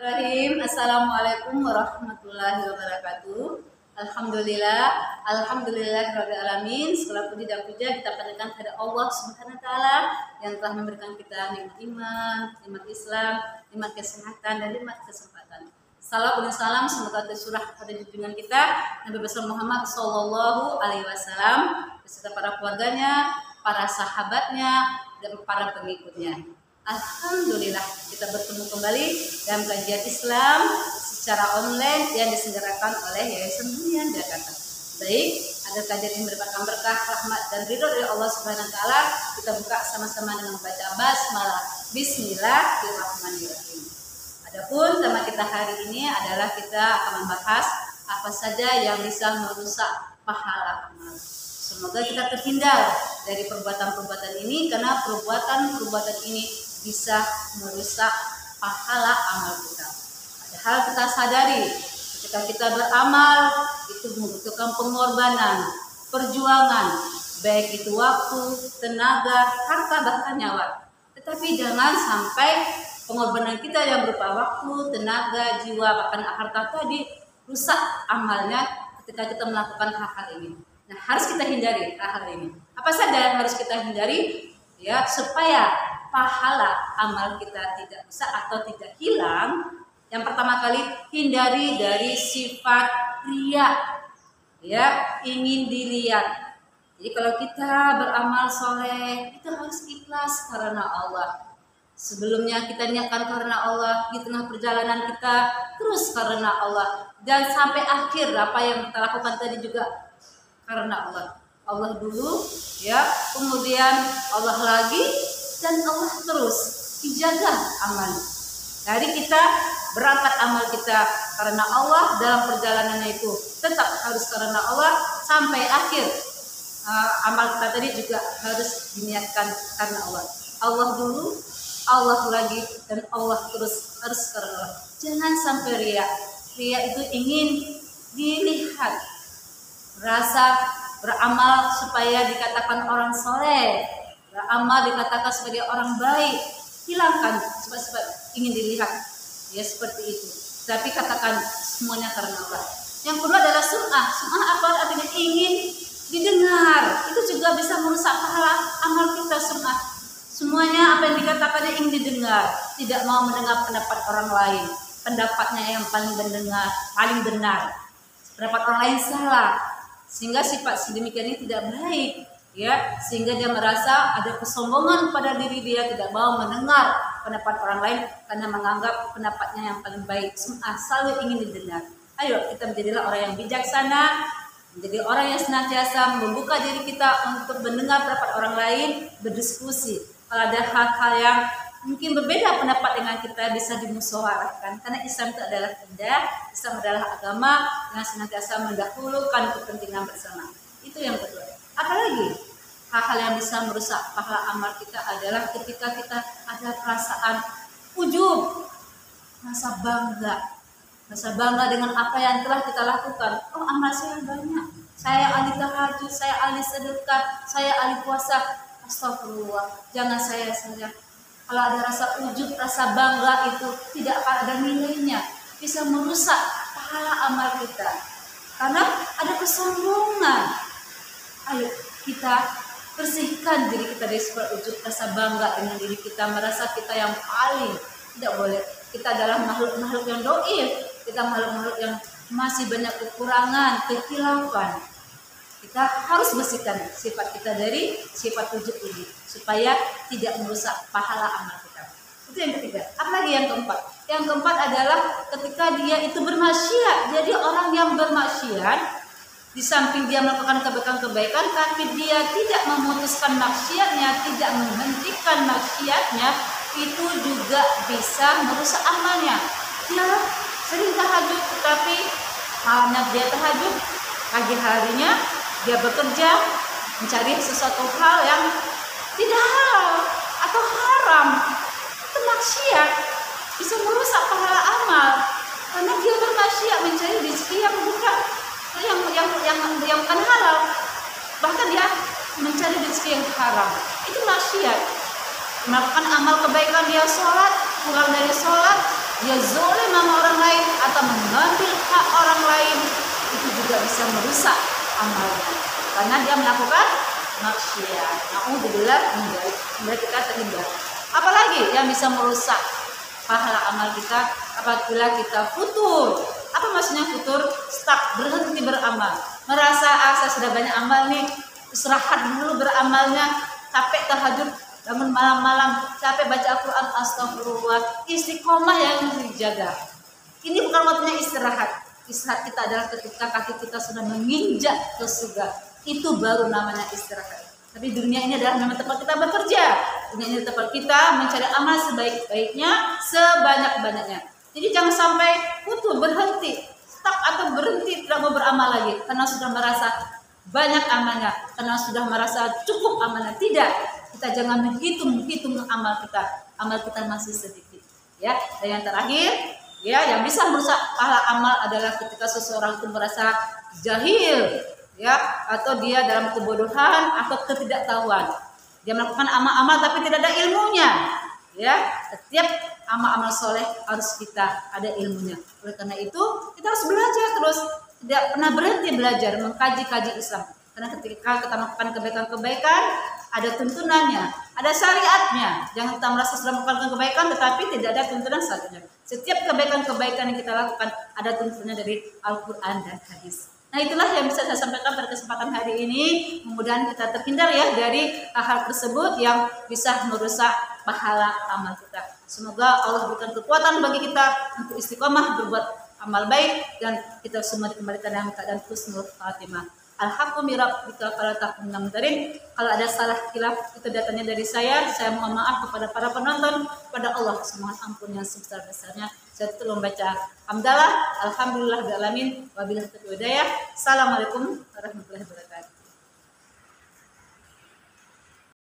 Assalamualaikum warahmatullahi wabarakatuh. Alhamdulillah alamin. Segala puji dan puja kita panjatkan kepada Allah Subhanahu wa taala yang telah memberikan kita nikmat iman, nikmat Islam, nikmat kesehatan dan nikmat kesempatan. Salam dan salam semoga tercurah pada junjungan kita Nabi besar Muhammad sallallahu alaihi wasallam beserta para keluarganya, para sahabatnya dan para pengikutnya. Alhamdulillah kita bertemu kembali dalam kajian Islam secara online yang diselenggarakan oleh Yayasan Hunian Jakarta. Baik, agar kajian ini mendapatkan berkah, rahmat dan ridho dari Allah Subhanahu wa taala, kita buka sama-sama dengan membaca basmalah. Bismillahirrahmanirrahim. Adapun tema kita hari ini adalah kita akan membahas apa saja yang bisa merusak pahala amal. Semoga kita terhindar dari perbuatan-perbuatan ini karena perbuatan-perbuatan ini bisa merusak pahala amal kita. Padahal kita sadari ketika kita beramal itu membutuhkan pengorbanan, perjuangan, baik itu waktu, tenaga, harta bahkan nyawa. Tetapi jangan sampai pengorbanan kita yang berupa waktu, tenaga, jiwa bahkan harta tadi rusak amalnya ketika kita melakukan hal-hal ini. Nah, harus kita hindari hal-hal ini. Apa saja yang harus kita hindari ya supaya pahala amal kita tidak rusak atau tidak hilang? Yang pertama kali, hindari dari sifat riya, ya, ingin dilihat. Jadi kalau kita beramal soleh itu harus ikhlas karena Allah. Sebelumnya kita niatkan karena Allah, di tengah perjalanan kita terus karena Allah, dan sampai akhir apa yang kita lakukan tadi juga karena Allah. Allah dulu, ya, kemudian Allah lagi, dan Allah terus dijaga amal. Dari kita berangkat amal kita karena Allah, dalam perjalanannya itu tetap harus karena Allah sampai akhir. Amal kita tadi juga harus diniatkan karena Allah. Allah dulu, Allah lagi, dan Allah terus harus karena Allah. Jangan sampai riya. Riya itu ingin dilihat, rasa beramal supaya dikatakan orang soleh, beramal dikatakan sebagai orang baik, hilangkan sebab-sebab ingin dilihat, ya seperti itu. Tapi katakan semuanya karena Allah. Yang kedua adalah sum'ah. Sum'ah apa artinya? Ingin didengar. Itu juga bisa merusak pahala amal kita. Sum'ah. Semuanya apa yang dikatakannya ingin didengar. Tidak mau mendengar pendapat orang lain. Pendapatnya yang paling benar. Pendapat orang lain salah. Sehingga sifat sedemikian ini tidak baik, ya, sehingga dia merasa ada kesombongan pada diri dia, tidak mau mendengar pendapat orang lain karena menganggap pendapatnya yang paling baik. Selalu ingin didengar. Ayo kita menjadilah orang yang bijaksana, menjadi orang yang senantiasa membuka diri kita untuk mendengar pendapat orang lain, berdiskusi. Kalau ada hal-hal yang mungkin berbeda pendapat dengan kita, bisa dimusyawarahkan, karena Islam itu adalah indah. Islam adalah agama yang senantiasa mendahulukan kepentingan bersama. Itu yang kedua. Apalagi hal-hal yang bisa merusak pahala amal kita adalah ketika kita ada perasaan ujub, rasa bangga dengan apa yang telah kita lakukan. Oh, amal saya banyak, saya ahli tahajud, saya ahli sedekah, saya ahli puasa. Astagfirullah, jangan saya. Kalau ada rasa ujub, rasa bangga itu tidak akan ada nilainya, bisa merusak pahala amal kita. Karena ada kesombongan. Ayo kita bersihkan diri kita dari sifat ujub, rasa bangga dengan diri kita, merasa kita yang paling. Tidak boleh. Kita adalah makhluk-makhluk yang doif. Kita makhluk-makhluk yang masih banyak kekurangan, kekhilafan. Kita harus bersihkan sifat kita dari sifat ujub ini supaya tidak merusak pahala amal kita. Itu yang ketiga. Apalagi yang keempat? Yang keempat adalah ketika dia itu bermaksiat. Jadi orang yang bermaksiat, di samping dia melakukan kebaikan-kebaikan, tapi dia tidak memutuskan maksiatnya, tidak menghentikan maksiatnya, itu juga bisa merusak amalnya. Dia sering tahajud, tetapi malamnya dia tahajud, pagi harinya dia bekerja mencari sesuatu hal yang tidak halal atau haram. Itu maksiat, bisa merusak pahala amal karena dia bermaksiat mencari rezeki yang bukan halal, bahkan dia mencari rezeki yang haram. Itu maksiat. Melakukan amal kebaikan, dia sholat, pulang dari sholat dia zalim sama orang lain atau mengambil hak orang lain, itu juga bisa merusak amalnya karena dia melakukan maksiat. Naudzubillah, kita terhindar. Apalagi yang bisa merusak pahala amal kita apabila kita futur. Apa maksudnya futur? Stuck, berhenti beramal. Merasa saya sudah banyak amal nih, istirahat dulu beramalnya, capek tahajud, bangun malam-malam, capek baca Al-Quran, astagfirullah. Istiqomah yang dijaga. Ini bukan waktunya istirahat. Istirahat kita adalah ketika kaki kita sudah menginjak ke surga. Itu baru namanya istirahat. Tapi dunia ini adalah memang tempat kita bekerja. Dunia ini tempat kita mencari amal sebaik-baiknya, sebanyak-banyaknya. Jadi jangan sampai putus, berhenti, stuck atau berhenti tidak mau beramal lagi karena sudah merasa banyak amalnya, karena sudah merasa cukup amalnya. Tidak, kita jangan menghitung amal kita. Amal kita masih sedikit. Ya, dan yang terakhir, ya, yang bisa merusak pahala amal adalah ketika seseorang itu merasa jahil, ya, atau dia dalam kebodohan atau ketidaktahuan. Dia melakukan amal-amal tapi tidak ada ilmunya. Ya, setiap amal-amal soleh harus kita ada ilmunya. Oleh karena itu kita harus belajar terus, tidak pernah berhenti belajar, mengkaji Islam. Karena ketika kita melakukan kebaikan-kebaikan, ada tuntunannya, ada syariatnya. Jangan kita merasa sudah melakukan kebaikan tetapi tidak ada tuntunan syariatnya. Setiap kebaikan-kebaikan yang kita lakukan ada tuntunannya dari Al-Quran dan hadis. Nah, itulah yang bisa saya sampaikan pada kesempatan hari ini. Mudah-mudahan kita terhindar ya dari hal tersebut yang bisa merusak pahala amal kita. Semoga Allah berikan kekuatan bagi kita untuk istiqomah berbuat amal baik dan kita semua dikembalikan dalam keadaan husnul khatimah. Alhamdulillah, kalau ada salah khilaf itu datangnya dari saya mohon maaf kepada para penonton, kepada Allah semoga ampun yang sebesar-besarnya. Saya telah membaca hamdalah, alhamdulillah alamin, wabillahi taufiq hidayah. Assalamualaikum warahmatullahi wabarakatuh.